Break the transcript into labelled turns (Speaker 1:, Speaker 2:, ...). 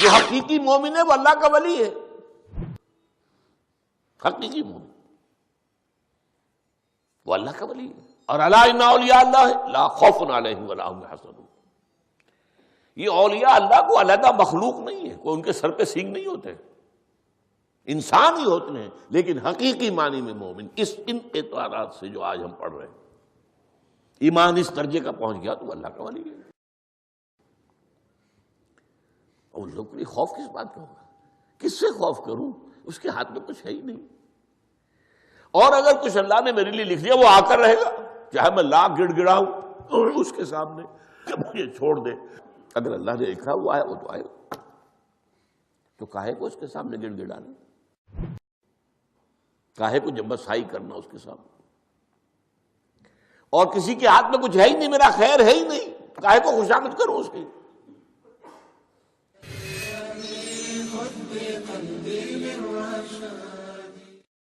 Speaker 1: جو حقیقی مومن ہے وہ اللہ کا ولی ہے، حقیقی مومن وہ اللہ کا ولی ہے۔ اور الا ان اولیاء اللہ لا خوف علیہم ولا هم يحزنون، یہ اولیاء اللہ کو علیحدہ مخلوق نہیں ہے، کوئی ان کے سر پہ سینگ نہیں ہوتے، انسان ہی ہوتے ہیں، لیکن حقیقی معنی میں مومن۔ ان اعتبارات سے جو آج ہم پڑھ رہے ہیں، ایمان اس درجے کا پہنچ گیا تو اللہ کا ولی ہے۔ اور لوگ کے لیے خوف کس بات کا ہوگا؟ کس سے خوف کروں؟ اس کے ہاتھ میں کچھ ہے ہی نہیں، اور اگر کچھ اللہ نے میرے لیے لکھ دیا وہ آ کر رہے گا، چاہے میں لاکھ گڑ گڑاؤں اور اس کے سامنے کہ مجھے چھوڑ دے، اگر اللہ نے لکھا ہوا ہے وہ تو آئے گا، تو کاہے کو اس کے سامنے گڑ گڑانا، کاہے کو جمبسائی کرنا اس کے سامنے؟ اور کسی کے ہاتھ میں کچھ ہے ہی نہیں، میرا خیر ہے ہی نہیں، کاہے کو خوشامد کروں اس کی؟
Speaker 2: قلبي من رشا